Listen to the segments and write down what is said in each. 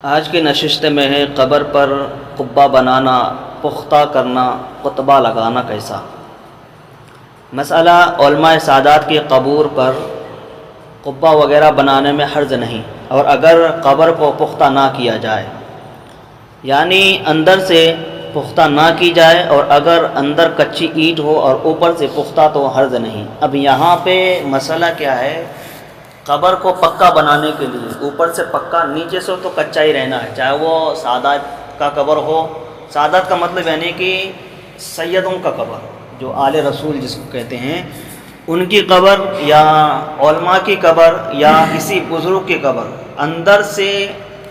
آج کی نشست میں ہے قبر پر قبہ بنانا، پختہ کرنا، خطبہ لگانا کیسا؟ مسئلہ علماء سادات کی قبور پر قبہ وغیرہ بنانے میں حرج نہیں، اور اگر قبر کو پختہ نہ کیا جائے، یعنی اندر سے پختہ نہ کی جائے، اور اگر اندر کچی اینٹ ہو اور اوپر سے پختہ تو حرج نہیں۔ اب یہاں پہ مسئلہ کیا ہے؟ قبر کو پکا بنانے کے لیے اوپر سے پکا، نیچے سے تو کچا ہی رہنا ہے، چاہے وہ سادات کا قبر ہو۔ سادات کا مطلب یعنی کہ سیدوں کا قبر، جو آل رسول جس کو کہتے ہیں، ان کی قبر یا علماء کی قبر یا کسی بزرگ کی قبر، اندر سے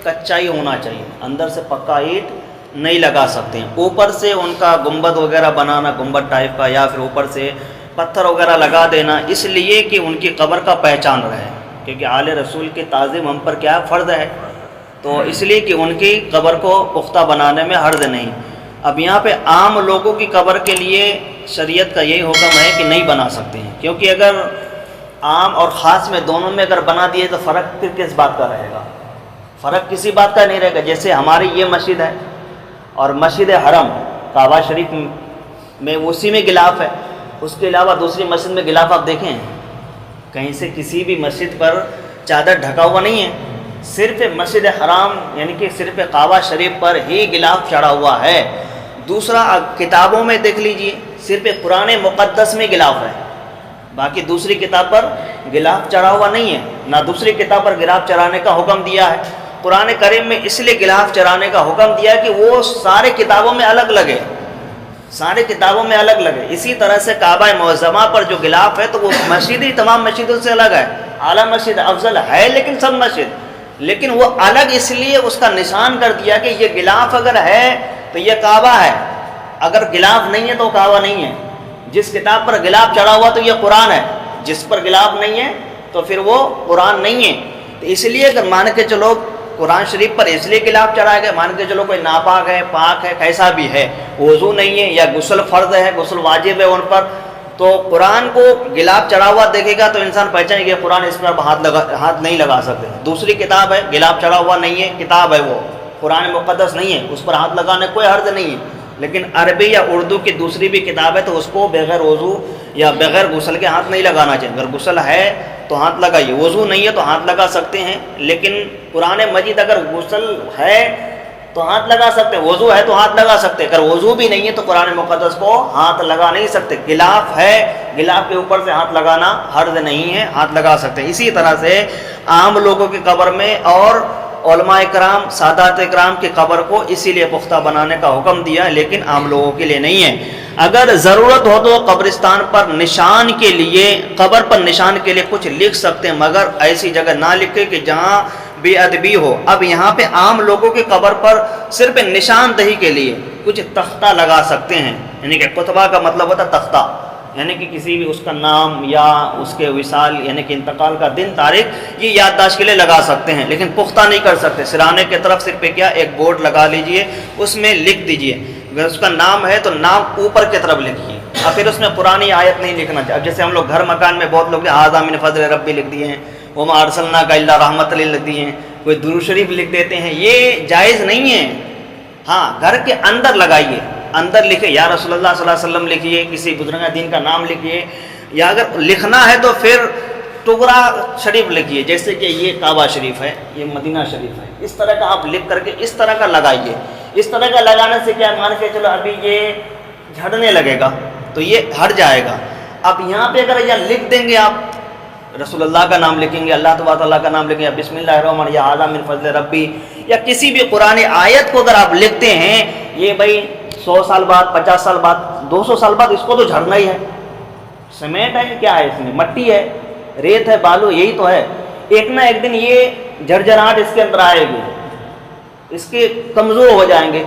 کچا ہی ہونا چاہیے، اندر سے پکا اینٹ نہیں لگا سکتے ہیں۔ اوپر سے ان کا گنبد وغیرہ بنانا، گنبد ٹائپ کا، یا پھر اوپر سے پتھر وغیرہ لگا دینا، اس لیے کہ ان کی قبر کا پہچان رہے، کیونکہ آل رسول کی تعظیم ہم پر کیا فرض ہے، تو اس لیے کہ ان کی قبر کو پختہ بنانے میں حرج نہیں۔ اب یہاں پہ عام لوگوں کی قبر کے لیے شریعت کا یہی حکم ہے کہ نہیں بنا سکتے ہیں، کیونکہ اگر عام اور خاص میں دونوں میں اگر بنا دیے تو فرق پھر کس بات کا رہے گا؟ فرق کسی بات کا نہیں رہے گا۔ جیسے ہماری یہ مسجد ہے اور مسجد حرم کعبہ شریف میں اسی میں غلاف ہے، اس کے علاوہ دوسری مسجد میں غلاف آپ دیکھیں کہیں سے کسی بھی مسجد پر چادر ڈھکا ہوا نہیں ہے، صرف مسجد حرام یعنی کہ صرف کعبہ شریف پر ہی غلاف چڑھا ہوا ہے۔ دوسرا کتابوں میں دیکھ لیجئے، صرف قرآن مقدس میں غلاف ہے، باقی دوسری کتاب پر غلاف چڑھا ہوا نہیں ہے، نہ دوسری کتاب پر غلاف چڑھانے کا حکم دیا ہے۔ قرآن کریم میں اس لیے غلاف چڑھانے کا حکم دیا ہے کہ وہ سارے کتابوں میں الگ لگے، سارے کتابوں میں الگ لگے۔ اسی طرح سے کعبہ معظمہ پر جو غلاف ہے تو وہ مسجد ہی تمام مسجدوں سے الگ ہے، اعلیٰ مسجد افضل ہے لیکن سب مسجد، لیکن وہ الگ اس لیے اس کا نشان کر دیا کہ یہ غلاف اگر ہے تو یہ کعبہ ہے، اگر غلاف نہیں ہے تو کعبہ نہیں ہے۔ جس کتاب پر غلاف چڑھا ہوا تو یہ قرآن ہے، جس پر غلاف نہیں ہے تو پھر وہ قرآن نہیں ہے۔ تو اس لیے اگر مان کے چلو قرآن شریف پر اس لیے غلاف چڑھایا گیا، مان کے چلو کوئی ناپاک ہے، پاک ہے، کیسا بھی ہے، وضو نہیں ہے یا غسل فرض ہے، غسل واجب ہے ان پر، تو قرآن کو غلاف چڑھا ہوا دیکھے گا تو انسان پہچانے گا قرآن، اس پر ہاتھ نہیں لگا سکتے۔ دوسری کتاب ہے غلاف چڑھا ہوا نہیں ہے، کتاب ہے وہ قرآن مقدس نہیں ہے، اس پر ہاتھ لگانے کوئی حرج نہیں ہے، لیکن عربی یا اردو کی دوسری بھی کتاب ہے تو اس کو بغیر وضو یا بغیر غسل کے ہاتھ نہیں لگانا چاہیے۔ اگر غسل ہے تو ہاتھ لگائیے، وضو نہیں ہے تو ہاتھ لگا سکتے ہیں، لیکن قرآن مجید اگر غسل ہے تو ہاتھ لگا سکتے ہیں، وضو ہے تو ہاتھ لگا سکتے ہیں، اگر وضو بھی نہیں ہے تو قرآن مقدس کو ہاتھ لگا نہیں سکتے۔ غلاف ہے، غلاف کے اوپر سے ہاتھ لگانا حرج نہیں ہے، ہاتھ لگا سکتے ہیں۔ اسی طرح سے عام لوگوں کی قبر میں اور علماء کرام سادات کرام کی قبر کو اسی لیے پختہ بنانے کا حکم دیا، لیکن عام لوگوں کے لیے نہیں ہے۔ اگر ضرورت ہو تو قبرستان پر نشان کے لیے، قبر پر نشان کے لیے کچھ لکھ سکتے ہیں، مگر ایسی جگہ نہ لکھے کہ جہاں بے ادبی ہو۔ اب یہاں پہ عام لوگوں کی قبر پر صرف نشاندہی کے لیے کچھ تختہ لگا سکتے ہیں، یعنی کہ خطبہ کا مطلب ہوتا ہے تختہ، یعنی کہ کسی بھی اس کا نام یا اس کے وصال یعنی کہ انتقال کا دن تاریخ یہ یادداشت کے لیے لگا سکتے ہیں، لیکن پختہ نہیں کر سکتے۔ سرانے کی طرف صرف کیا ایک بورڈ لگا لیجئے، اس میں لکھ دیجئے، اگر اس کا نام ہے تو نام اوپر کی طرف لکھیے، اور پھر اس میں پرانی آیت نہیں لکھنا چاہیے۔ اب جیسے ہم لوگ گھر مکان میں بہت لوگ ھذا من فضل ربی لکھ دیے ہیں، وما ارسلناک الا رحمۃ للعالمین لکھ دیے ہیں، کوئی درود شریف لکھ دیتے ہیں، یہ جائز نہیں ہے۔ ہاں گھر کے اندر لگائیے، اندر لکھے یا رسول اللہ صلی اللہ علیہ وسلم لکھیے، کسی بزرگ دین کا نام لکھیے، یا اگر لکھنا ہے تو پھر ٹکڑا شریف لکھیے، جیسے کہ یہ کعبہ شریف ہے، یہ مدینہ شریف ہے، اس طرح کا آپ لکھ کر کے اس طرح کا لگائیے۔ اس طرح کا لگانے سے کیا مان کے چلو ابھی یہ جھڑنے لگے گا تو یہ ہٹ جائے گا۔ اب یہاں پہ اگر یہ لکھ دیں گے، آپ رسول اللہ کا نام لکھیں گے، اللہ تبارک تعالیٰ کا نام لکھیں گے، بسم اللہ الرحمن یا ھذا من فضل ربی، یا کسی بھی قرآن آیت کو اگر آپ لکھتے ہیں، یہ بھائی 100 سال بعد، 50 سال بعد، 200 سال بعد اس کو تو جھڑنا ہی ہے۔ سیمنٹ ہے کیا ہے، اس میں مٹی ہے، ریت ہے، بالو، یہی تو ہے، ایک نہ ایک دن یہ جھرجھراہٹ اس کے اندر آئے گی، اس کے کمزور ہو جائیں گے۔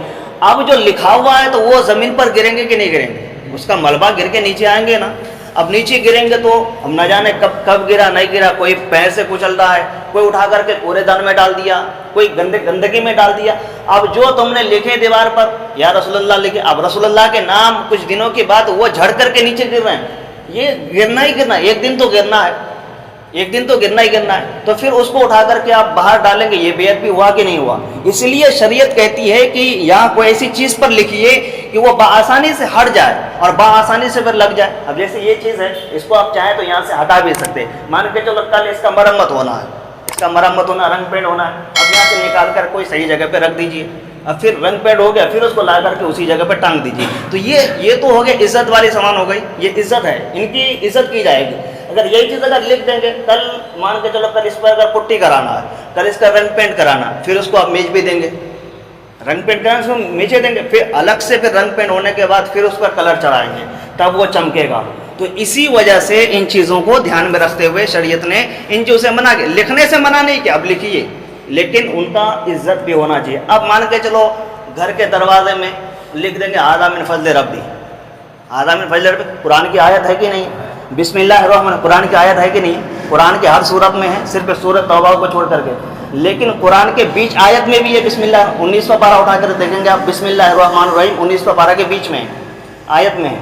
اب جو لکھا ہوا ہے تو وہ زمین پر گریں گے کہ نہیں گریں گے؟ اس کا ملبہ گر کے نیچے آئیں گے نا۔ اب نیچے گریں گے تو ہم نہ جانے کب گرا نہیں گرا، کوئی پیر سے کچل رہا ہے، کوئی اٹھا کر کے کوڑے دان میں ڈال دیا، کوئی گندگی میں ڈال دیا۔ اب جو تم نے لکھے دیوار پر یا رسول اللہ لکھے، اب رسول اللہ کے نام کچھ دنوں کے بعد وہ جھڑ کر کے نیچے گر رہے ہیں، یہ گرنا ہی گرنا، ایک دن تو گرنا ہے۔ ایک دن تو گرنا ہی گرنا ہے، تو پھر اس کو اٹھا کر کے آپ باہر ڈالیں گے، یہ بے ادبی ہوا کہ نہیں ہوا؟ اس لیے شریعت کہتی ہے کہ یہاں کوئی ایسی چیز پر لکھیے کہ وہ بآسانی سے ہٹ جائے اور بآسانی سے پھر لگ جائے۔ اب جیسے یہ چیز ہے، اس کو آپ چاہیں تو یہاں سے ہٹا بھی سکتے، مان کے چلو کل اس کا مرمت ہونا ہے، اس کا مرمت ہونا، رنگ پینٹ ہونا ہے، اب یہاں سے نکال کر کوئی صحیح جگہ پہ رکھ دیجیے، اب پھر رنگ پینٹ ہو گیا، پھر اس کو لا کر کے اسی جگہ پہ ٹانگ دیجیے۔ تو یہ تو ہو گیا عزت والی سامان ہو گئی، یہ عزت ہے، ان کی عزت کی جائے گی۔ اگر یہی چیز اگر لکھ دیں گے، کل مان کے چلو کل اس پر اگر پٹی کرانا ہے، کل اس کا رنگ پینٹ کرانا ہے، پھر اس کو آپ میچ بھی دیں گے، رنگ پینٹ کرانا اس کو میچے دیں گے، پھر الگ سے پھر رنگ پینٹ ہونے کے بعد پھر اس پر کلر چڑھائیں گے، تب وہ چمکے گا۔ تو اسی وجہ سے ان چیزوں کو دھیان میں رکھتے ہوئے شریعت نے ان چیزوں سے منع کیا، لکھنے سے منع نہیں کیا، اب لکھیے، لیکن ان کا عزت بھی ہونا چاہیے۔ اب مان کے چلو گھر کے دروازے میں لکھ دیں گے ھذا من فضل ربی، ھذا من فضل ربی، قرآن کی آیت ہے کہ نہیں؟ بسم اللہ الرحمن، قرآن کی آیت ہے کہ نہیں؟ قرآن کے ہر صورت میں ہے، صرف سورۃ توبہ کو چھوڑ کر کے، لیکن قرآن کے بیچ آیت میں بھی ہے بسم اللہ، 19واں پارہ اٹھا کر دیکھیں گے آپ، بسم اللہ الرحمن الرحیم 19واں پارہ کے بیچ میں ہے، آیت میں ہے۔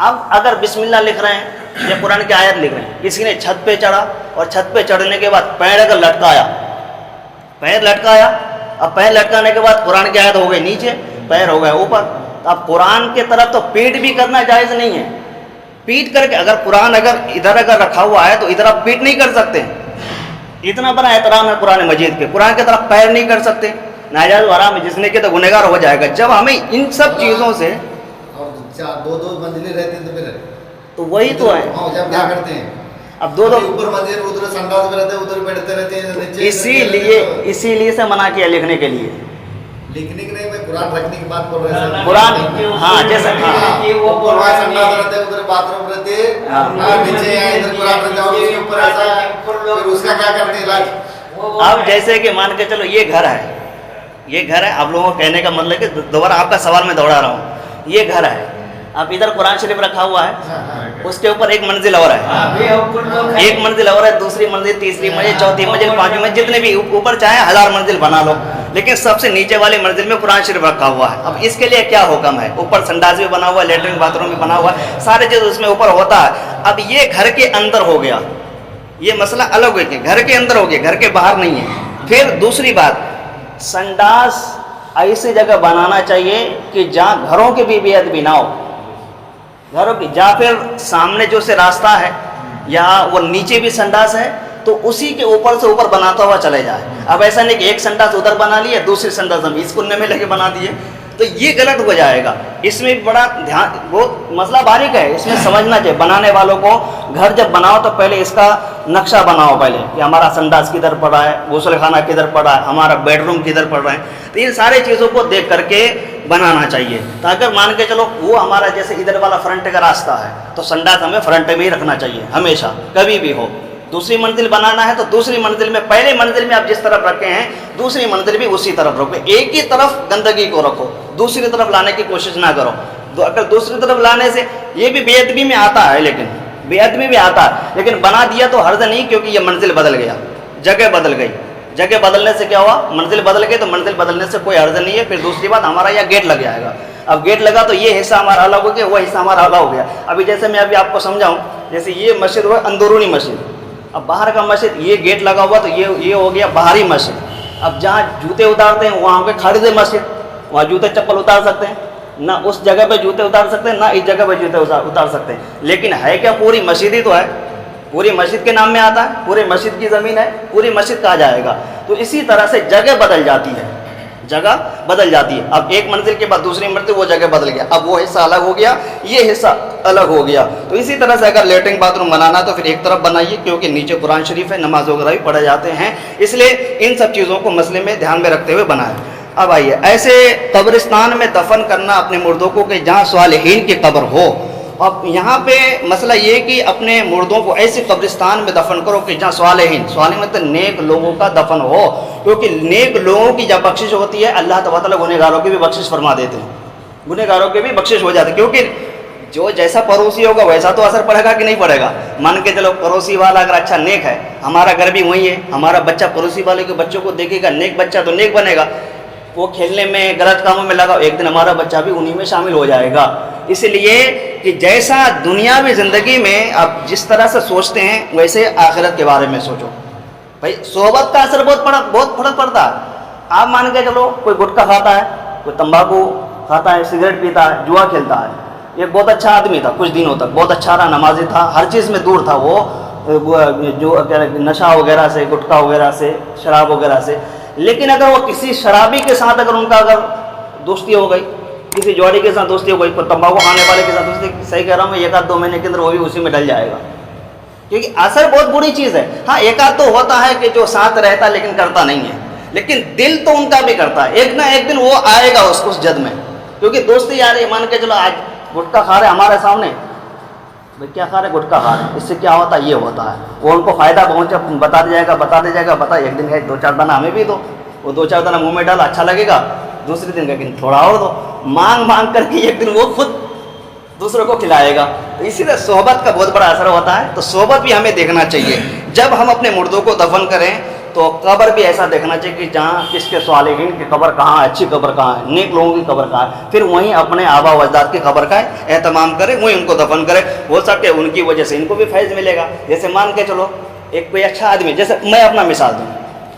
اب اگر بسم اللہ لکھ رہے ہیں یا قرآن کی آیت لکھ رہے ہیں، کسی نے چھت پہ چڑھا اور چھت پہ چڑھنے کے بعد پیر اگر لٹکایا، پیر لٹکایا، اب پیر لٹکانے کے بعد قرآن کی آیت ہو گئی نیچے، پیر ہو گئے اوپر، اب قرآن کی طرف تو پیٹ بھی کرنا جائز نہیں ہے، پیٹ کر کے اگر قرآن اگر رکھا ہوا ہے تو ادھر آپ پیٹ نہیں کر سکتے، اتنا بڑا احترام ہے قرآن مجید کے، قرآن کی طرف پیر نہیں کر سکتے، ناجائز و حرام ہے، جس نے کہ تو گنہگار ہو جائے گا۔ جب ہمیں ان سب چیزوں سے دو منزلیں رہتے ہیں تو پھر تو وہی تو ہے، جب کیا کرتے ہیں، اب دو اوپر منزل ادھر سنڈاس میں رہتے ہیں، ادھر بیٹھتے رہتے ہیں، اسی لیے سے منع کیا لکھنے کے لیے، لکھنے کے نہیں، میں قرآن رکھنے کی بات بول رہے ہیں، قرآن ہاں جیسا اوپر سنڈاس رہتے ہیں، ادھر باتھ روم رہتے ہیں، نیچے ادھر قرآن رہتا ہے، اس کے اوپر ایسا، پھر اس کا کیا کرتے ہیں علاج؟ اب جیسے کہ مان کے چلو یہ گھر ہے، یہ گھر ہے، آپ لوگوں کو کہنے کا مطلب کہ دوبارہ آپ کا سوال میں دوڑا رہا ہوں، یہ گھر ہے، اب ادھر قرآن شریف رکھا ہوا ہے، اس کے اوپر ایک منزل اور ہے، ایک منزل اور ہے، دوسری منزل، تیسری منزل، چوتھی منزل، پانچویں منزل، جتنے بھی اوپر چاہے 1000 منزل بنا لو، لیکن سب سے نیچے والی منزل میں قرآن شریف رکھا ہوا ہے۔ اب اس کے لیے کیا حکم ہے؟ اوپر سنڈاس بھی بنا ہوا ہے، لیٹرن باتھ روم بھی بنا ہوا ہے، سارے چیز اس میں اوپر ہوتا ہے۔ اب یہ گھر کے اندر ہو گیا، یہ مسئلہ الگ ہو گیا، گھر کے اندر ہو گیا، گھر کے باہر نہیں ہے۔ پھر دوسری بات، سنڈاس ایسی جگہ بنانا چاہیے کہ جہاں گھروں کی بھی بے ادبی نہ ہو، گھروں کی، جہاں پھر سامنے جو سے راستہ ہے یا وہ نیچے بھی سنڈاس ہے تو اسی کے اوپر سے اوپر بناتا ہوا چلے جائے۔ اب ایسا نہیں کہ ایک سنڈاس ادھر بنا لیے، دوسری سنڈاس ہم اس کونے میں لے کے بنا دیے، تو یہ غلط ہو جائے گا۔ اس میں بڑا دھیان، بہت مسئلہ باریک ہے، اس میں سمجھنا چاہیے بنانے والوں کو۔ گھر جب بناؤ تو پہلے اس کا نقشہ بناؤ، پہلے کہ ہمارا سنڈاس کدھر پڑا ہے، غسل خانہ کدھر پڑا ہے، ہمارا بیڈ روم کدھر پڑ رہا ہے، تو ان سارے چیزوں کو دیکھ کر کے بنانا چاہیے، تاکہ مان کے چلو وہ ہمارا جیسے ادھر والا فرنٹ کا راستہ ہے تو سنڈاس ہمیں فرنٹ میں ہی رکھنا چاہیے ہمیشہ، کبھی بھی ہو۔ دوسری منزل بنانا ہے تو دوسری منزل میں، پہلے منزل میں آپ جس طرف رکھے ہیں دوسری منزل بھی اسی طرف رکھو، ایک ہی طرف گندگی کو رکھو، دوسری طرف لانے کی کوشش نہ کرو۔ اگر دوسری طرف لانے سے یہ بھی بے ادبی میں آتا ہے، لیکن بے ادبی بھی آتا ہے، لیکن بنا دیا تو حرج نہیں، کیونکہ یہ منزل بدل گیا، جگہ بدل گئی، جگہ بدلنے سے کیا ہوا، منزل بدل گئی، تو منزل بدلنے سے کوئی حرج نہیں ہے۔ پھر دوسری بات، ہمارا یہاں گیٹ لگ جائے گا، اب گیٹ لگا تو یہ حصہ ہمارا الگ ہو گیا، وہ حصہ ہمارا الگ ہو گیا۔ ابھی جیسے میں ابھی آپ کو سمجھاؤں، جیسے یہ مسجد ہوا اندرونی مسجد، اب باہر کا مسجد، یہ گیٹ لگا ہوا تو یہ ہو گیا باہری مسجد۔ اب جہاں جوتے اتارتے ہیں وہاں پہ خالد مسجد، وہاں جوتے چپل اتار سکتے ہیں، نہ اس جگہ پہ جوتے اتار سکتے ہیں، نہ اس جگہ پہ جوتے اتار سکتے ہیں، لیکن ہے کیا، پوری مسجد ہی تو ہے، پوری مسجد کے نام میں آتا ہے، پوری مسجد کی زمین ہے، پوری مسجد کہا جائے گا۔ تو اسی طرح سے جگہ بدل جاتی ہے، جگہ بدل جاتی ہے، اب ایک منزل کے بعد دوسری منزل وہ جگہ بدل گیا، اب وہ حصہ الگ ہو گیا، یہ حصہ الگ ہو گیا۔ تو اسی طرح سے اگر لیٹرنگ باتھ روم بنانا تو پھر ایک طرف بنائیے، کیونکہ نیچے قرآن شریف ہے، نماز وغیرہ بھی پڑھے جاتے ہیں، اس لیے ان سب چیزوں کو مسئلے میں دھیان میں رکھتے ہوئے بنائیں۔ اب آئیے، ایسے قبرستان میں دفن کرنا اپنے مردوں کو کہ جہاں صالحین کی قبر ہو۔ اب یہاں پہ مسئلہ یہ کہ اپنے مردوں کو ایسے قبرستان میں دفن کرو کہ جہاں صالحین مطلب نیک لوگوں کا دفن ہو، کیونکہ نیک لوگوں کی جب بخشش ہوتی ہے اللہ تعالیٰ گنہگاروں کی بھی بخشش فرما دیتے ہیں، گنہگاروں کی بھی بخشش ہو جاتی ہے، کیونکہ جو جیسا پڑوسی ہوگا ویسا تو اثر پڑے گا کہ نہیں پڑے گا۔ مان کے چلو پڑوسی والا اگر اچھا نیک ہے، ہمارا گھر بھی وہی ہے، ہمارا بچہ پڑوسی والے کے بچوں کو دیکھے گا، نیک بچہ تو نیک بنے گا، وہ کھیلنے میں غلط کاموں میں لگا، ایک دن ہمارا بچہ بھی انہی میں شامل ہو جائے گا۔ اس لیے کہ جیسا دنیاوی زندگی میں آپ جس طرح سے سوچتے ہیں ویسے آخرت کے بارے میں سوچو. بھائی صحبت کا اثر بہت فرق پڑتا ہے. آپ مان کے چلو کوئی گٹکا کھاتا ہے, کوئی تمباکو کھاتا ہے, سگریٹ پیتا ہے, جوا کھیلتا ہے. ایک بہت اچھا آدمی تھا کچھ دنوں تک, بہت اچھا رہا, نمازی تھا, ہر چیز میں دور تھا وہ جو نشہ وغیرہ سے, گٹکا وغیرہ سے, شراب وغیرہ سے. لیکن اگر وہ کسی شرابی کے ساتھ اگر ان کا اگر دوستی ہو گئی, کسی جوڑی کے ساتھ دوستی ہو گئی, کوئی تمباکو کھانے والے کے ساتھ دوستی, صحیح کہہ رہا ہوں میں, 1-2 مہینے کے اندر وہ بھی اسی میں ڈل جائے گا, کیونکہ اثر بہت بری چیز ہے. ہاں ایک آدھ تو ہوتا ہے کہ جو ساتھ رہتا لیکن کرتا نہیں ہے, لیکن دل تو ان کا بھی کرتا ہے. ایک نہ ایک دن وہ آئے گا اس جد میں, کیونکہ دوستی یار مان کے چلو آج گٹکا کھا رہے ہمارے سامنے, بھائی کیا کھا رہے, گٹکا کھا رہے, اس سے کیا ہوتا ہے, یہ ہوتا ہے. وہ ان کو فائدہ پہنچا بتا دیا جائے گا, ایک دن ہے 2-4 دانہ ہمیں بھی دو, وہ 2-4 دانہ منہ میں ڈالا اچھا لگے گا, دوسرے دن کہ تھوڑا اور دو, مانگ کر کے ایک دن وہ خود دوسروں کو کھلائے گا. تو اسی طرح صحبت کا بہت بڑا اثر ہوتا ہے. تو صحبت بھی ہمیں دیکھنا چاہیے. جب ہم اپنے مردوں کو دفن کریں تو قبر بھی ایسا دیکھنا چاہیے کہ جہاں کس کے صالحین کی قبر کہاں ہے, اچھی قبر کہاں ہے, نیک لوگوں کی قبر کہاں ہے, پھر وہیں اپنے آبا و اجداد کی قبر کا اہتمام کرے, وہیں ان کو دفن کرے. ہو سکے ان کی وجہ سے ان کو بھی فیض ملے گا. جیسے مان کے چلو ایک کوئی اچھا آدمی, جیسے میں اپنا مثال دوں,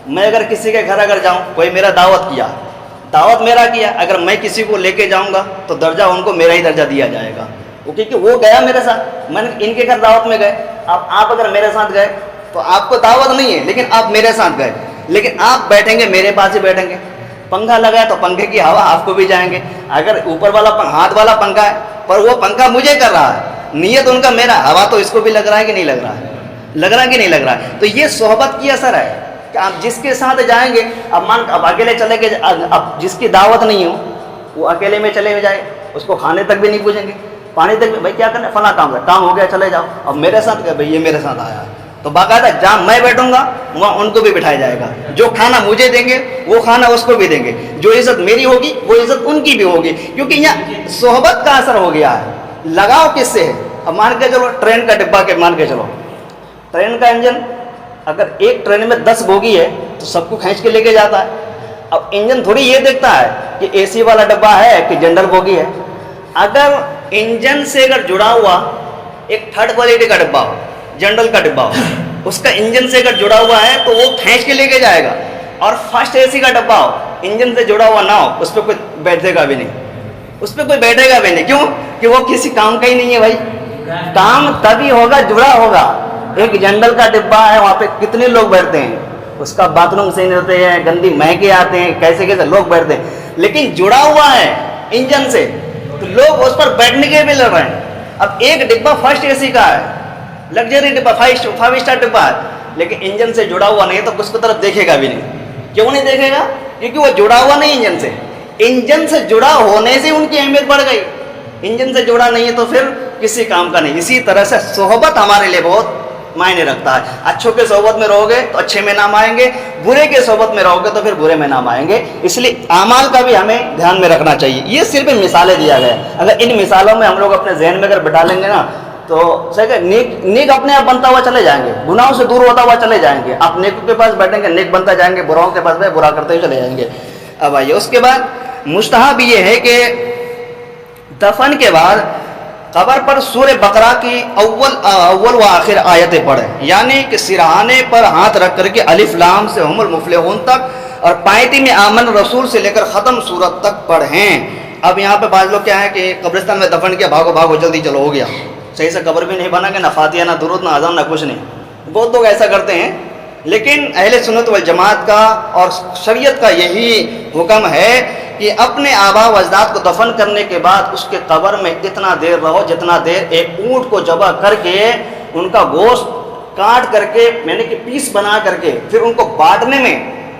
میں اگر کسی کے گھر اگر جاؤں, کوئی میرا دعوت میرا کیا, اگر میں کسی کو لے کے جاؤں گا تو درجہ ان کو میرا ہی درجہ دیا جائے گا, کیونکہ وہ گیا میرے ساتھ, میں نے ان کے گھر دعوت میں گئے. اب آپ اگر میرے ساتھ گئے تو آپ کو دعوت نہیں ہے, لیکن آپ میرے ساتھ گئے, لیکن آپ بیٹھیں گے میرے پاس ہی بیٹھیں گے. پنکھا لگایا تو پنکھے کی ہوا آپ کو بھی جائیں گے. اگر اوپر والا ہاتھ والا پنکھا ہے پر وہ پنکھا مجھے کر رہا ہے, نیت ان کا میرا, ہوا تو اس کو بھی لگ رہا ہے کہ نہیں لگ رہا ہے, کہ نہیں لگ رہا ہے. تو یہ صحبت کی اثر ہے کہ آپ جس کے ساتھ جائیں گے, اب اکیلے چلے گئے, اب جس کی دعوت نہیں ہو وہ اکیلے میں چلے جائے, اس کو کھانے تک بھی نہیں پوچھیں گے, پانی تک بھی, بھائی کیا کرنا, فلاں کام ہو گیا چلے جاؤ. اب میرے ساتھ گئے, بھائی یہ میرے ساتھ آیا ہے, تو باقاعدہ جہاں میں بیٹھوں گا وہاں ان کو بھی بٹھایا جائے گا. جو کھانا مجھے دیں گے وہ کھانا اس کو بھی دیں گے, جو عزت میری ہوگی وہ عزت ان کی بھی ہوگی, کیونکہ یہاں صحبت کا اثر ہو گیا ہے. لگاؤ کس سے ہے. اب مان کے چلو ٹرین کا ڈبہ کے مان کے چلو, ٹرین کا انجن اگر ایک ٹرین میں 10 بوگی ہے تو سب کو کھینچ کے لے کے جاتا ہے. اب انجن تھوڑی یہ دیکھتا ہے کہ اے سی والا ڈبہ ہے کہ جنرل بوگی ہے. اگر انجن سے اگر جڑا ہوا ایک 3rd کوالٹی کا ڈبہ ہو, جنرل کا ڈبہ ہو, اس کا انجن سے اگر جڑا ہوا ہے تو وہ کھینچ کے لے کے جائے گا. اور فرسٹ اے سی کا ڈبہ ہو, انجن سے جڑا ہوا نہ ہو, اس پہ کوئی بیٹھے گا بھی نہیں, کیوں کہ وہ کسی کام کا ہی نہیں ہے. بھائی کام تبھی ہوگا جڑا ہوگا. ایک جنرل کا ڈبہ ہے, وہاں پہ کتنے لوگ بیٹھتے ہیں, اس کا باتھ روم صحیح نہیں ہوتے ہیں, گندی مہکے آتے ہیں, کیسے لوگ بیٹھتے ہیں, لیکن جڑا ہوا ہے انجن سے تو لوگ اس پر بیٹھنے کے بھی لڑ رہے ہیں. اب ایک ڈبہ فرسٹ اے سی کا ہے, لگژری ڈبہ, 5 اسٹار ڈبہ ہے, لیکن انجن سے جڑا ہوا نہیں تو اس کو طرف دیکھے گا بھی نہیں. کیوں نہیں دیکھے گا, کیونکہ وہ جڑا ہوا نہیں انجن سے. انجن سے جڑا ہونے سے ان کی اہمیت بڑھ گئی, انجن سے جڑا نہیں ہے تو پھر کسی کام کا نہیں. اسی طرح سے صحبت ہمارے لیے بہت معنی رکھتا ہے. اچھوں کے صحبت میں رہو گے تو اچھے میں نام آئیں گے, برے کے صحبت میں رہو گے تو پھر برے میں نام آئیں گے. اس لیے اعمال کا بھی ہمیں دھیان میں رکھنا چاہیے. یہ صرف مثالیں دیا گیا ہے, اگر ان مثالوں میں ہم لوگ اپنے ذہن میں اگر بٹھا لیں گے نا تو نیک اپنے آپ بنتا ہوا چلے جائیں گے, گناہوں سے دور ہوتا ہوا چلے جائیں گے. آپ نیکوں کے پاس بیٹھیں گے نیک بنتا جائیں گے, براؤں کے پاس برا کرتے ہوئے چلے جائیں گے. اب آئیے اس کے بعد مستحب یہ ہے کہ دفن کے بعد قبر پر سورہ بقرہ کی اول و آخر آیتیں پڑھیں, یعنی کہ سرہانے پر ہاتھ رکھ کر کے الف لام سے ہم المفلحون تک اور پائتی میں آمن رسول سے لے کر ختم سورت تک پڑھیں. اب یہاں پہ بعض لوگ کیا ہے کہ قبرستان میں دفن کیا, بھاگو جلدی چلو ہو گیا, صحیح سے قبر بھی نہیں بنا گے, نہ فاتحہ نہ درود نہ اذان نہ کچھ نہیں. بہت لوگ ایسا کرتے ہیں, لیکن اہل سنت والجماعت کا اور شریعت کا یہی حکم ہے کہ اپنے آبا و اجداد کو دفن کرنے کے بعد اس کے قبر میں اتنا دیر رہو جتنا دیر ایک اونٹ کو ذبح کر کے ان کا گوشت کاٹ کر کے یعنی کہ پیس بنا کر کے پھر ان کو بانٹنے میں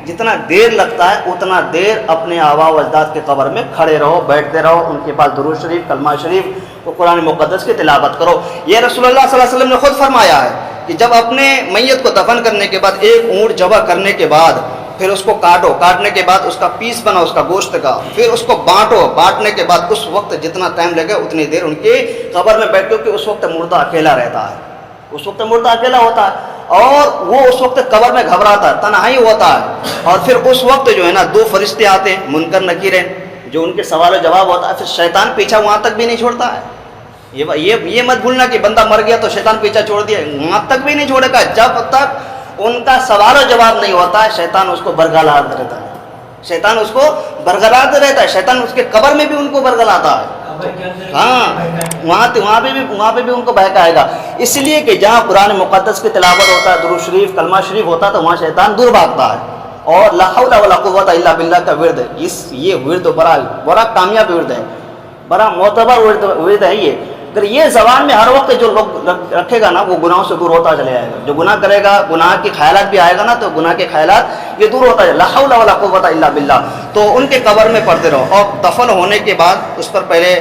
جتنا دیر لگتا ہے اتنا دیر اپنے آبا و اجداد کے قبر میں کھڑے رہو, بیٹھتے رہو, ان کے پاس درود شریف, کلمہ شریف, کو قرآن مقدس کی تلاوت کرو. یہ رسول اللہ صلی اللہ علیہ وسلم نے خود فرمایا ہے کہ جب اپنے میت کو دفن کرنے کے بعد ایک اونٹ ذبح کرنے کے بعد پھر اس کو کاٹو, کاٹنے کے بعد اس کا پیس بنا اس کا گوشت کا, پھر اس کو بانٹو, بانٹنے کے بعد اس وقت جتنا ٹائم لگے اتنی دیر ان کی قبر میں بیٹھو, کہ اس وقت مردہ اکیلا رہتا ہے, اس وقت مردہ اکیلا ہوتا ہے اور وہ اس وقت قبر میں گھبراتا ہے, تنہائی ہوتا ہے. اور پھر اس وقت جو ہے نا 2 فرشتے آتے ہیں, منکر نکیر, جو ان کے سوال و جواب ہوتا ہے. پھر شیطان پیچھا وہاں تک بھی نہیں چھوڑتا ہے, یہ مت بھولنا کہ بندہ مر گیا تو شیطان پیچھا چھوڑ دیا، وہاں تک بھی نہیں چھوڑے گا جب تک ان کا سوال و جواب نہیں ہوتا ہے۔ شیطان اس کو برگلاتا رہتا ہے، شیطان اس کو برگلاتا رہتا ہے، شیطان اس کے قبر میں بھی ان کو برگلاتا ہے، ہاں وہاں پہ بھی ان کو بہکائے گا۔ اس لیے کہ جہاں قرآن مقدس کی تلاوت ہوتا ہے، درود شریف، کلمہ شریف ہوتا ہے، تو وہاں شیطان دور بھاگتا ہے۔ اور لا حول ولا قوت الا باللہ کا ورد، یہ ورد بڑا کامیاب ورد ہے، بڑا معتبر ورد ہے یہ۔ اگر یہ زبان میں ہر وقت جو لوگ رکھے گا نا، وہ گناہوں سے دور ہوتا چلے جائے گا۔ جو گناہ کرے گا، گناہ کے خیالات بھی آئے گا نا، تو گناہ کے خیالات یہ دور ہوتا ہے۔ لا حول ولا قوت الا باللہ، تو ان کے قبر میں پڑھتے رہو، اور دفن ہونے کے بعد اس پر پہلے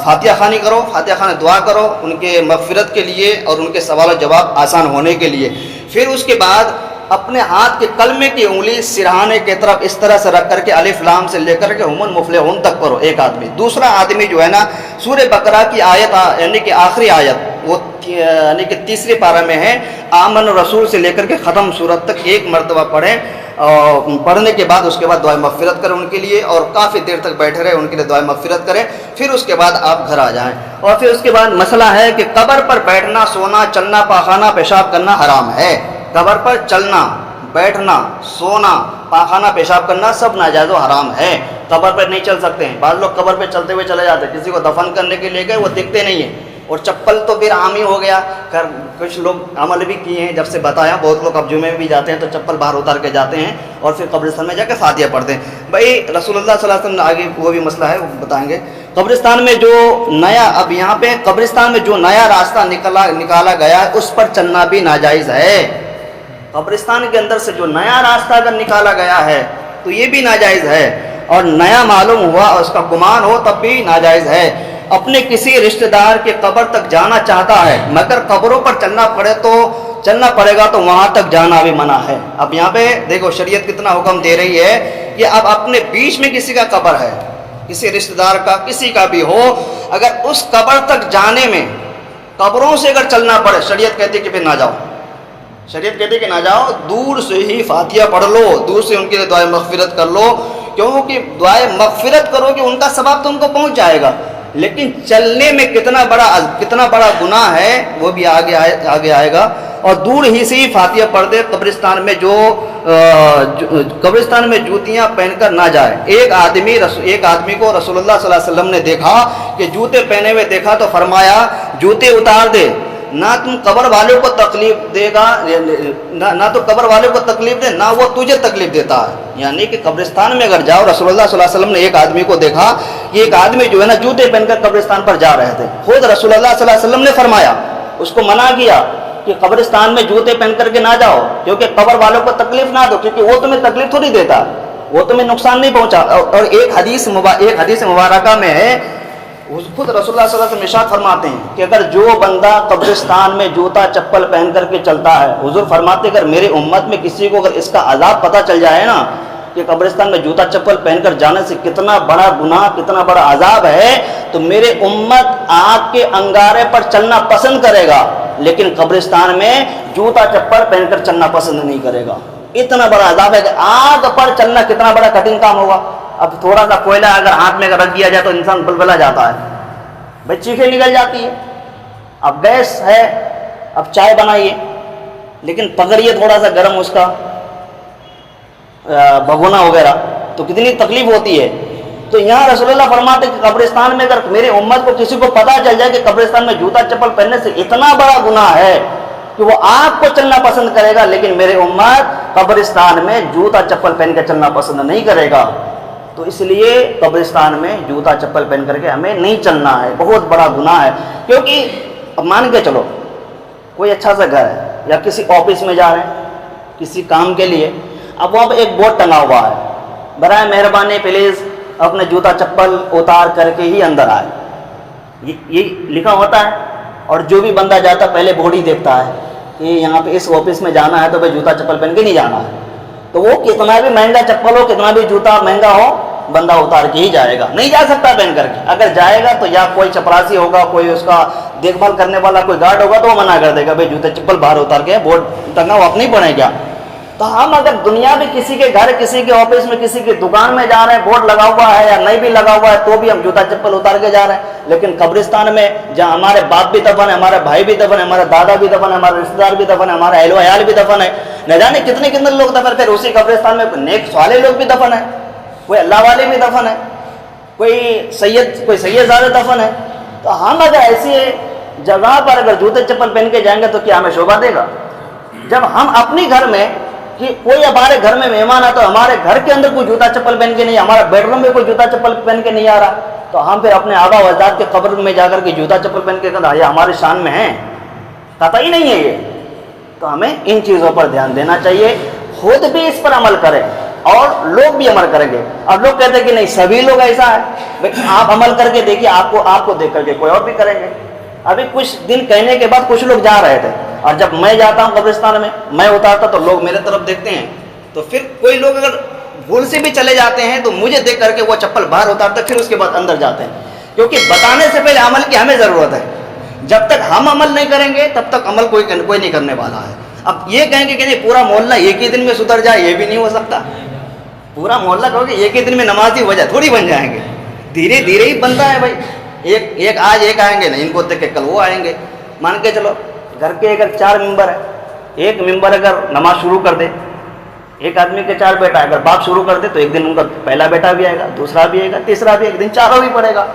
فاتحہ خوانی کرو، فاتحہ خوانی دعا کرو ان کے مغفرت کے لیے اور ان کے سوال و جواب آسان ہونے کے لیے۔ پھر اس کے بعد اپنے ہاتھ کے کلمے کی انگلی سرہانے کی طرف اس طرح سے رکھ کر کے الف لام سے لے کر کے ہم المفلحون تک پڑھو ایک آدمی۔ دوسرا آدمی جو ہے نا، سورہ بقرہ کی آیت یعنی کہ آخری آیت، وہ یعنی کہ تیسری پارہ میں ہے، آمن رسول سے لے کر کے ختم سورت تک ایک مرتبہ پڑھیں، اور پڑھنے کے بعد اس کے بعد دعائیں مغفرت کریں ان کے لیے، اور کافی دیر تک بیٹھے رہے ان کے لیے دعائیں مغفرت کریں۔ پھر اس کے بعد آپ گھر آ جائیں۔ اور پھر اس کے بعد مسئلہ ہے کہ قبر پر بیٹھنا، سونا، چلنا، پاخانہ، پیشاب کرنا حرام ہے۔ قبر پر چلنا، بیٹھنا، سونا، پاخانہ، پیشاب کرنا سب ناجائز و حرام ہے۔ قبر پر نہیں چل سکتے ہیں، بعض لوگ قبر پہ چلتے ہوئے چلے جاتے ہیں، کسی کو دفن کرنے کے لیے گئے وہ دکھتے نہیں ہیں۔ اور چپل تو پھر عام ہی ہو گیا، کچھ لوگ عمل بھی کیے ہیں، جب سے بتایا بہت لوگ اب جمعے میں بھی جاتے ہیں تو چپل باہر اتار کے جاتے ہیں اور پھر قبرستان میں جا کے فاتحہ پڑھتے ہیں۔ بھائی رسول اللہ صلی اللہ علیہ وسلم آگے وہ بھی مسئلہ ہے، وہ بتائیں گے۔ قبرستان میں جو نیا، اب یہاں پہ قبرستان میں جو نیا راستہ نکالا گیا ہے اس پر چلنا بھی ناجائز ہے۔ قبرستان کے اندر سے جو نیا راستہ اگر نکالا گیا ہے تو یہ بھی ناجائز ہے، اور نیا معلوم ہوا اور اس کا گمان ہو تب بھی ناجائز ہے۔ اپنے کسی رشتہ دار کے قبر تک جانا چاہتا ہے مگر قبروں پر چلنا پڑے گا تو وہاں تک جانا بھی منع ہے۔ اب یہاں پہ دیکھو شریعت کتنا حکم دے رہی ہے کہ اب اپنے بیچ میں کسی کا قبر ہے، کسی رشتہ دار کا، کسی کا بھی ہو، اگر اس قبر تک جانے میں قبروں سے اگر چلنا پڑے، شریعت کہتی ہے کہ پھر نہ جاؤ، شریعت کہتے ہیں کہ نہ جاؤ، دور سے ہی فاتحہ پڑھ لو، دور سے ان کے لیے دعائیں مغفرت کر لو، کیونکہ دعائیں مغفرت کرو کہ ان کا ثواب تم کو پہنچ جائے گا۔ لیکن چلنے میں کتنا بڑا گناہ ہے وہ بھی آگے آئے گا۔ اور دور ہی سے ہی فاتحہ پڑھ دے، قبرستان میں جوتیاں پہن کر نہ جائے۔ ایک آدمی کو رسول اللہ صلی اللہ علیہ وسلم نے دیکھا کہ جوتے پہنے ہوئے دیکھا تو فرمایا جوتے اتار دے، نہ تم قبر والوں کو تکلیف دے گا، نہ تو قبر والوں کو تکلیف دے، نہ وہ تجھے تکلیف دیتا ہے۔ یعنی کہ قبرستان میں اگر جاؤ، رسول اللہ صلی اللہ علیہ وسلم نے ایک آدمی کو دیکھا کہ ایک آدمی جو ہے نا جوتے پہن کر قبرستان پر جا رہے تھے، خود رسول اللہ صلی اللہ علیہ وسلم نے فرمایا، اس کو منع کیا کہ قبرستان میں جوتے پہن کر کے نہ جاؤ، کیونکہ قبر والوں کو تکلیف نہ دو، کیونکہ وہ تمہیں تکلیف تھوڑی دیتا، وہ تمہیں نقصان نہیں پہنچا۔ اور ایک حدیث مبارکہ میں ہے، خود رسول اللہ صلی اللہ علیہ وسلم ارشاد فرماتے ہیں کہ اگر جو بندہ قبرستان میں جوتا چپل پہن کر کے چلتا ہے، حضور فرماتے اگر میری امت میں کسی کو اگر اس کا عذاب پتہ چل جائے نا کہ قبرستان میں جوتا چپل پہن کر جانے سے کتنا بڑا گناہ، کتنا بڑا عذاب ہے، تو میرے امت آگ کے انگارے پر چلنا پسند کرے گا، لیکن قبرستان میں جوتا چپل پہن کر چلنا پسند نہیں کرے گا۔ اتنا بڑا عذاب ہے کہ آگ پر چلنا کتنا بڑا کٹھن کام ہوگا۔ اب تھوڑا سا کوئلہ اگر ہاتھ میں رکھ دیا جائے تو انسان بلبلا جاتا ہے، بھائی چیخیں نکل جاتی ہے۔ اب گیس ہے، اب چائے بنائیے، لیکن پکڑیے تھوڑا سا گرم اس کا بھگونا وغیرہ تو کتنی تکلیف ہوتی ہے۔ تو یہاں رسول اللہ فرماتے کہ قبرستان میں اگر میری امت کو کسی کو پتہ چل جائے کہ قبرستان میں جوتا چپل پہننے سے اتنا بڑا گناہ ہے کہ وہ آگ کو چلنا پسند کرے گا، لیکن میرے امت قبرستان میں جوتا چپل پہن کے چلنا پسند نہیں کرے گا، تو اس لیے قبرستان میں جوتا چپل پہن کر کے ہمیں نہیں چلنا ہے، بہت بڑا گناہ ہے۔ کیونکہ اب مان کے چلو کوئی اچھا سا گھر ہے یا کسی آفس میں جا رہے ہیں کسی کام کے لیے، اب وہاں پہ ایک بورڈ ٹنگا ہوا ہے، برائے مہربانی پلیز اپنے جوتا چپل اتار کر کے ہی اندر آئے، یہ لکھا ہوتا ہے۔ اور جو بھی بندہ جاتا پہلے بورڈ ہی دیکھتا ہے کہ یہاں پہ اس آفس میں جانا ہے تو بھائی جوتا چپل پہن کے نہیں جانا ہے، تو وہ کتنا بھی مہنگا چپل ہو، کتنا بھی جوتا مہنگا ہو، بندہ اتار کے ہی جائے گا، نہیں جا سکتا پہن کر کے۔ اگر جائے گا تو یا کوئی چپراسی ہوگا، کوئی اس کا دیکھ بھال کرنے والا کوئی گارڈ ہوگا تو وہ منع کر دے گا بھائی جوتے چپل باہر اتار کے بورڈ ٹنگا وہ اپنی پڑے گا۔ تو ہم اگر دنیا میں کسی کے گھر، کسی کے آفس میں، کسی کی دکان میں جا رہے ہیں، بورڈ لگا ہوا ہے یا نہیں بھی لگا ہوا ہے تو بھی ہم جوتا چپل اتار کے جا رہے ہیں، لیکن قبرستان میں جہاں ہمارے باپ بھی دفن ہے، ہمارے بھائی بھی دفن ہے، ہمارا دادا بھی دفن ہے، ہمارے رشتہ دار بھی دفن ہے، ہمارا اہل و عیال بھی دفن ہے، نہ جانے کتنے کتنے لوگ دفن. پھر اسی قبرستان میں نیک صالح لوگ بھی دفن ہیں، کوئی اللہ والے بھی دفن ہے، کوئی سید زادہ دفن ہے. تو ہم اگر ایسی جگہ پر اگر جوتے چپل پہن کے جائیں گے تو کیا ہمیں شوبھا دے گا؟ جب ہم اپنی گھر میں کہ کوئی ہمارے گھر میں مہمان آتا تو ہمارے گھر کے اندر کوئی جوتا چپل پہن کے نہیں، ہمارا بیڈ روم میں کوئی جوتا چپل پہن کے نہیں آ رہا، تو ہم پھر اپنے آبا و اجداد کے قبر میں جا کر کے جوتا چپل پہن کے یہ ہمارے شان میں ہیں؟ قطعی نہیں ہے یہ. تو ہمیں ان چیزوں پر دھیان دینا چاہیے، خود بھی اس پر عمل کریں اور لوگ بھی عمل کریں گے. اب لوگ کہتے ہیں کہ نہیں سبھی لوگ ایسا ہے، لیکن آپ عمل کر کے دیکھیے، آپ کو دیکھ کر کے کوئی اور بھی کریں گے. ابھی کچھ دن کہنے کے بعد کچھ لوگ جا رہے تھے، اور جب میں جاتا ہوں قبرستان میں اتارتا تو لوگ میرے طرف دیکھتے ہیں، تو پھر کوئی لوگ اگر بھول سے بھی چلے جاتے ہیں تو مجھے دیکھ کر کے وہ چپل باہر اتارتے پھر اس کے بعد اندر جاتے ہیں، کیونکہ بتانے سے پہلے عمل کی ہمیں ضرورت ہے. جب تک ہم عمل نہیں کریں گے تب تک عمل کوئی نہیں کرنے والا ہے. اب یہ کہیں گے کہ نہیں پورا محلہ ایک ہی دن میں سدھر جائے، یہ بھی نہیں ہو سکتا. پورا محلہ کہو گے ایک ہی دن میں نمازی ہو جائے، تھوڑی بن جائیں گے، دھیرے دھیرے ہی بنتا ہے بھائی. ایک آج ایک آئیں گے، نہیں ان کو دیکھ کے کل وہ آئیں گے. مان کے چلو گھر کے اگر 4 ممبر ہے، ایک ممبر اگر نماز شروع کر دے، ایک آدمی کے 4 بیٹا، اگر باپ شروع کر دے تو ایک دن ان کا پہلا بیٹا بھی آئے گا، دوسرا بھی آئے گا، تیسرا بھی، ایک دن چاروں بھی پڑے گا.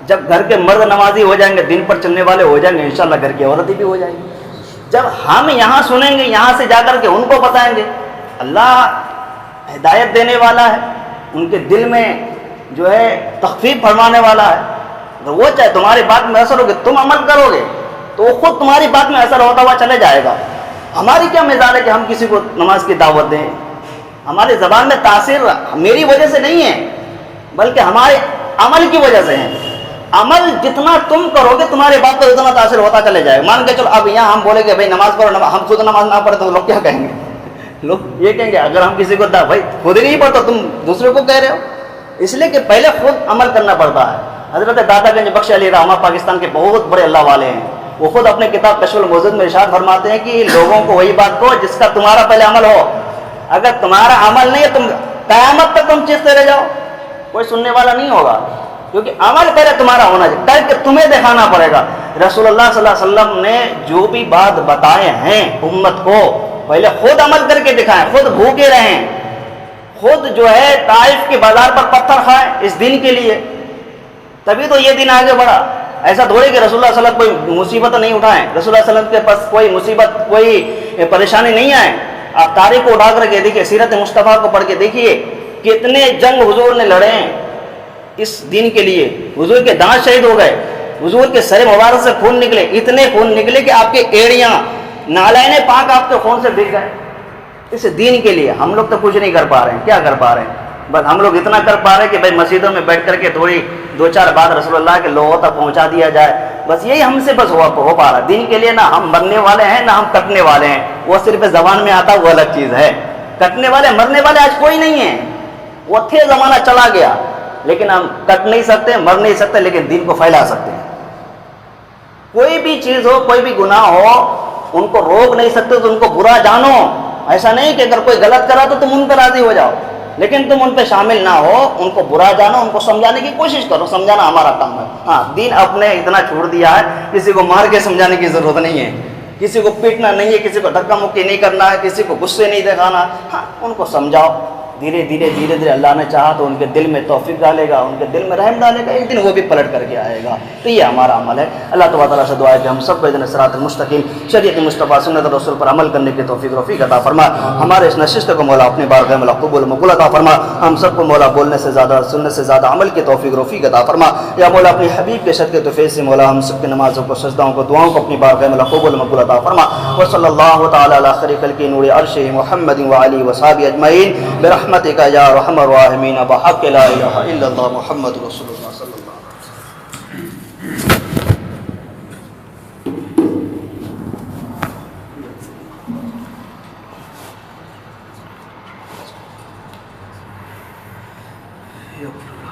جب گھر کے مرد نمازی ہو جائیں گے، دن پر چلنے والے ہو جائیں گے، انشاءاللہ گھر کی عورتیں بھی ہو جائیں گی. جب ہم یہاں سنیں گے، یہاں سے جا کر کے ان کو بتائیں گے. اللہ ہدایت دینے والا ہے، ان کے دل میں جو ہے تخفیف فرمانے والا ہے. تو وہ چاہے تمہاری بات میں اثر ہوگا، تم عمل کرو گے تو وہ خود تمہاری بات میں اثر ہوتا ہوا چلے جائے گا. ہماری کیا مزاج ہے کہ ہم کسی کو نماز کی دعوت دیں؟ ہماری زبان میں تاثیر میری وجہ سے نہیں ہے، بلکہ ہمارے عمل کی وجہ سے ہے. عمل جتنا تم کرو گے تمہاری بات پر اتنا تاثیر ہوتا چلے جائے گا. مان کے چلو اب یہاں ہم بولیں گے بھائی نماز پڑھو، ہم خود نماز نہ پڑھے تو لوگ کیا کہیں گے؟ لوگ یہ کہیں گے اگر ہم کسی کو بھائی خود ہی نہیں پڑھتا تم دوسرے کو کہہ رہے ہو. اس لیے کہ پہلے خود عمل کرنا پڑتا ہے. حضرت دادا گنج بخش علی رحمہ پاکستان کے بہت بڑے اللہ والے ہیں. وہ خود اپنے کتاب کشف الموجود میں ارشاد فرماتے ہیں کہ لوگوں کو وہی بات کہو جس کا تمہارا پہلے عمل ہو. اگر تمہارا عمل نہیں ہے تم قیامت تک تم چیختے رہ جاؤ، کوئی سننے والا نہیں ہوگا، کیونکہ عمل پہلے تمہارا ہونا چاہیے، کر کے تمہیں دکھانا پڑے گا. رسول اللہ صلی اللہ علیہ وسلم نے جو بھی بات بتائے ہیں امت کو، پہلے خود عمل کر کے دکھائیں، خود بھوکے رہیں، خود جو ہے طائف کے بازار پر پتھر کھائیں اس دین کے لیے، تبھی تو یہ دن آگے بڑھا. ایسا تھوڑی کہ رسول اللہ صلی اللہ علیہ وسلم کوئی مصیبت نہیں اٹھائیں، رسول اللہ صلی اللہ علیہ وسلم کے پاس کوئی مصیبت کوئی پریشانی نہیں آئے. آپ تاریخ کو اٹھا کر کے دیکھیے، سیرت مصطفیٰ کو پڑھ کے دیکھیے کتنے جنگ حضور نے لڑے ہیں اس دین کے لیے. حضور کے دانت شہید ہو گئے، حضور کے سر مبارک سے خون نکلے، اتنے خون نکلے کہ آپ کے ایڑیاں نالائن پاک آپ کے خون سے بھیگ گئے اس دین کے لیے. ہم لوگ تو کچھ نہیں کر پا رہے ہیں. کیا کر پا رہے ہیں؟ بس ہم لوگ اتنا کر پا رہے ہیں کہ بھائی مسجدوں میں بیٹھ کر کے تھوڑی 2-4 بات رسول اللہ کے لوگوں تک پہنچا دیا جائے، بس یہی ہم سے بس ہو پا رہا. دین کے لیے نہ ہم مرنے والے ہیں نہ ہم کٹنے والے ہیں. وہ صرف زبان میں آتا وہ الگ چیز ہے. کٹنے والے مرنے والے آج کوئی نہیں ہے. وہ تھے زمانہ چلا گیا، لیکن ہم کٹ نہیں سکتے، مر نہیں سکتے، لیکن دین کو پھیلا سکتے ہیں. کوئی بھی چیز ہو، کوئی بھی گناہ ہو، ان کو روک نہیں سکتے تو ان کو برا جانو. ایسا نہیں کہ اگر کوئی غلط کرا تو تم ان پر راضی ہو جاؤ، لیکن تم ان پہ شامل نہ ہو، ان کو برا جانو، ان کو سمجھانے کی کوشش کرو. سمجھانا ہمارا کام ہے. ہاں دین اپنے اتنا چھوڑ دیا ہے، کسی کو مار کے سمجھانے کی ضرورت نہیں ہے، کسی کو پیٹنا نہیں ہے، کسی کو دھکا مکی نہیں کرنا ہے، کسی کو غصے نہیں دکھانا. ہاں ان کو سمجھاؤ. دھیرے دھیرے اللہ نے چاہا تو ان کے دل میں توفیق ڈالے گا، ان کے دل میں رحم ڈالے گا، ایک دن وہ بھی پلٹ کر کے آئے گا. تو یہ ہمارا عمل ہے. اللہ تعالیٰ سے دعا ہے کہ ہم سب کو اذن صراط المستقیم شریعت مصطفیٰ سنت رسول پر عمل کرنے کی توفیق عطا فرما. ہمارے اس نشست کو مولا اپنے بارگاہ میں قبول مقبول عطا فرما. ہم سب کو مولا بولنے سے زیادہ سننے سے زیادہ عمل کی توفیق عطا فرما. یا مولا اپنی حبیب کے صدقے توفیق سے مولا ہم سب کی نمازوں کو، سجدوں کو، دعاؤں کو اپنی بارگاہ میں قبول مقبول عطا فرما. وصلی اللہ تعالی علی خیر خلق نور عرش محمد وعلی وصحبہ اجمعین برحمتک یا ارحم الراحمین بحق لا الہ الا اللہ محمد رسول اللہ صلی اللہ علیہ وسلم.